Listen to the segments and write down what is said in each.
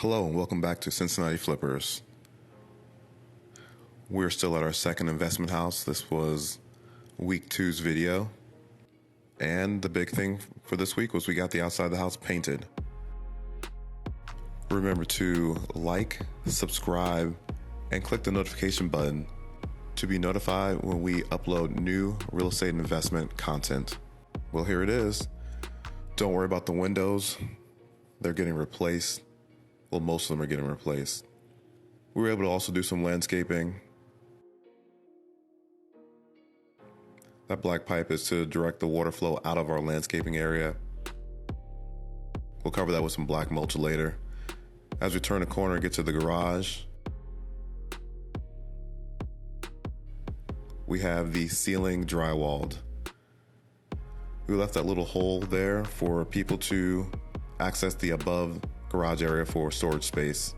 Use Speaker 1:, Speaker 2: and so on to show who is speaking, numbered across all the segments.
Speaker 1: Hello and welcome back to Cincinnati Flippers. We're still at our second investment house. This was week 2's video. And the big thing for this week was we got the outside of the house painted. Remember to like, subscribe, and click the notification button to be notified when we upload new real estate investment content. Well, here it is. Don't worry about the windows. They're getting replaced. Well, most of them are getting replaced. We were able to also do some landscaping. That black pipe is to direct the water flow out of our landscaping area. We'll cover that with some black mulch later. As we turn the corner and get to the garage, we have the ceiling drywalled. We left that little hole there for people to access the above garage area for storage space.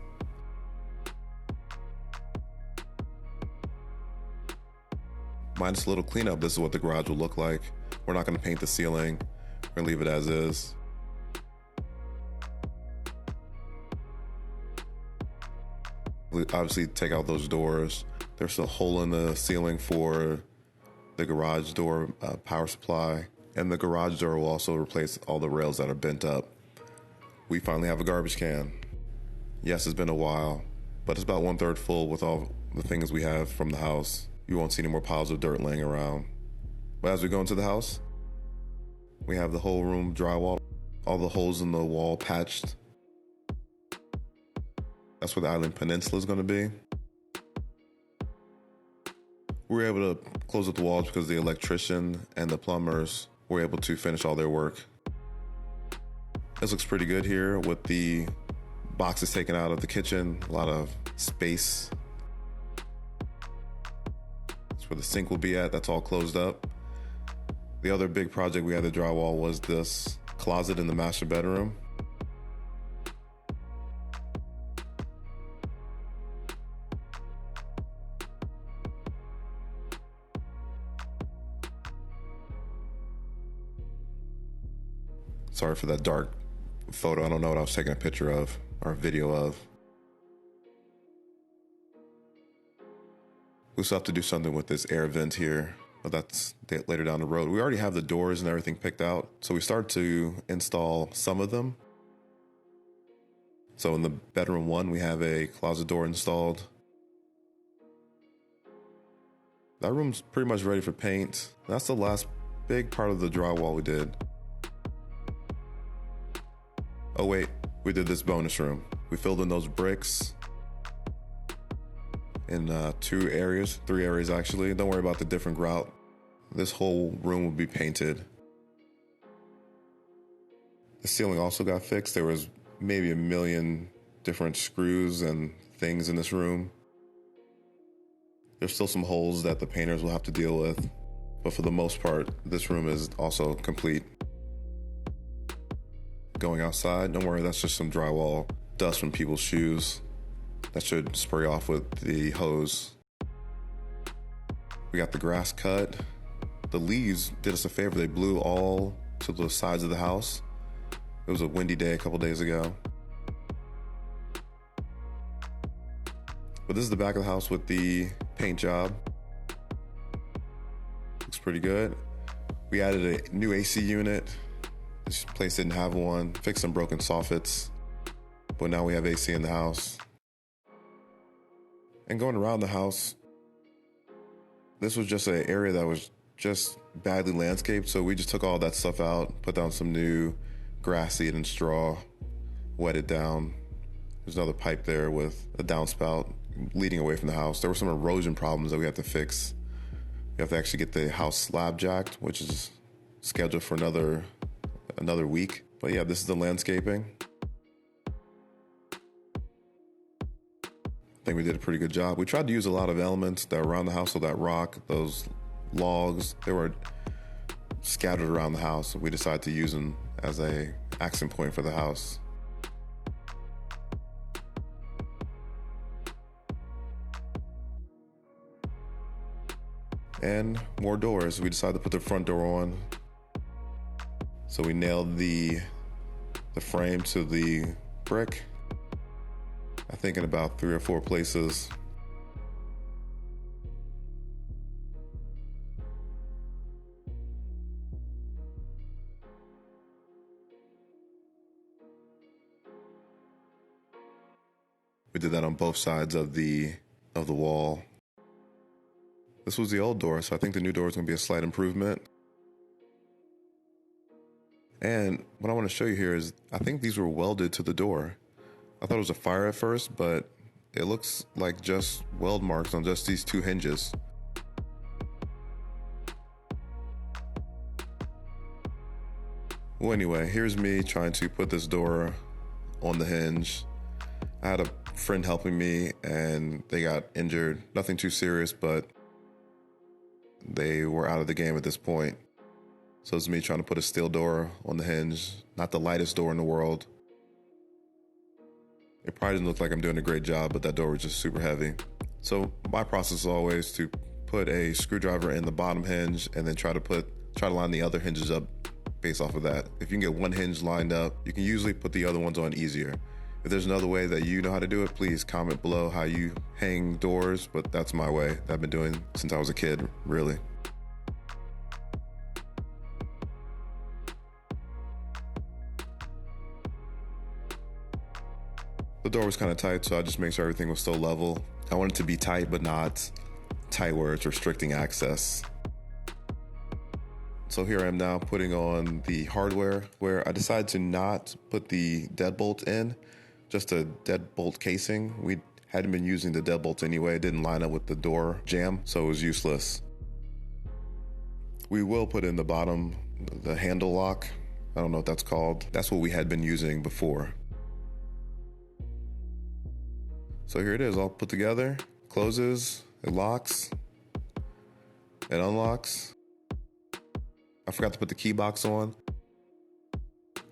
Speaker 1: Minus a little cleanup, this is what the garage will look like. We're not going to paint the ceiling. We're going to leave it as is. We obviously take out those doors. There's a hole in the ceiling for the garage door power supply. And the garage door will also replace all the rails that are bent up. We finally have a garbage can. Yes, it's been a while, but it's about 1/3 full with all the things we have from the house. You won't see any more piles of dirt laying around. But as we go into the house, we have the whole room drywall, all the holes in the wall patched. That's where the island peninsula is going to be. We were able to close up the walls because the electrician and the plumbers were able to finish all their work. This looks pretty good here with the boxes taken out of the kitchen, a lot of space. That's where the sink will be at, that's all closed up. The other big project we had to drywall was this closet in the master bedroom. Sorry for that dark photo. I don't know what I was taking a picture of or a video of. We still have to do something with this air vent here, but that's later down the road. We already have the doors and everything picked out, so we started to install some of them. So in the bedroom 1, we have a closet door installed. That room's pretty much ready for paint. That's the last big part of the drywall we did. Oh wait, we did this bonus room. We filled in those bricks in 3 areas actually. Don't worry about the different grout. This whole room will be painted. The ceiling also got fixed. There was maybe 1 million different screws and things in this room. There's still some holes that the painters will have to deal with, but for the most part, this room is also complete. Going outside, don't worry, that's just some drywall dust from people's shoes. That should spray off with the hose. We got the grass cut. The leaves did us a favor. They blew all to the sides of the house. It was a windy day a couple days ago. But this is the back of the house with the paint job. Looks pretty good. We added a new AC unit. This place didn't have one. Fixed some broken soffits, but now we have AC in the house. And going around the house, this was just an area that was just badly landscaped, so we just took all that stuff out, put down some new grass seed and straw, wet it down. There's another pipe there with a downspout leading away from the house. There were some erosion problems that we had to fix. We have to actually get the house slab jacked, which is scheduled for another week. But yeah, this is the landscaping. I think we did a pretty good job. We tried to use a lot of elements that were around the house, so that rock, those logs, they were scattered around the house. We decided to use them as a accent point for the house. And more doors. We decided to put the front door on. So we nailed the frame to the brick. I think in about 3 or 4 places. We did that on both sides of the wall. This was the old door, so I think the new door is going to be a slight improvement. And what I want to show you here is I think these were welded to the door. I thought it was a fire at first, but it looks like just weld marks on just these 2 hinges. Well, anyway, here's me trying to put this door on the hinge. I had a friend helping me and they got injured. Nothing too serious, but they were out of the game at this point. So it's me trying to put a steel door on the hinge. Not the lightest door in the world. It probably doesn't look like I'm doing a great job, but that door was just super heavy. So my process is always to put a screwdriver in the bottom hinge and then try to line the other hinges up based off of that. If you can get one hinge lined up, you can usually put the other ones on easier. If there's another way that you know how to do it, please comment below how you hang doors, but that's my way that I've been doing since I was a kid, really. The door was kind of tight, so I just made sure everything was still level. I wanted it to be tight, but not tight where it's restricting access. So here I am now putting on the hardware, where I decided to not put the deadbolt in, just a deadbolt casing. We hadn't been using the deadbolts anyway. It didn't line up with the door jamb, so it was useless. We will put in the bottom, the handle lock. I don't know what that's called. That's what we had been using before. So here it is, all put together. Closes, it locks, it unlocks. I forgot to put the key box on.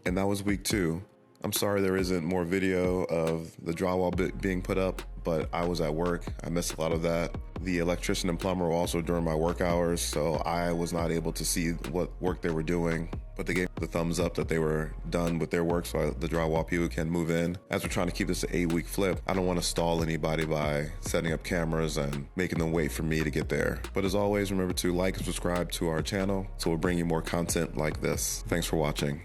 Speaker 1: And that was week 2. I'm sorry there isn't more video of the drywall bit being put up, but I was at work. I missed a lot of that. The electrician and plumber were also during my work hours, so I was not able to see what work they were doing. But they gave the thumbs up that they were done with their work, so the drywall people can move in. As we're trying to keep this an 8-week flip, I don't want to stall anybody by setting up cameras and making them wait for me to get there. But as always, remember to like and subscribe to our channel so we'll bring you more content like this. Thanks for watching.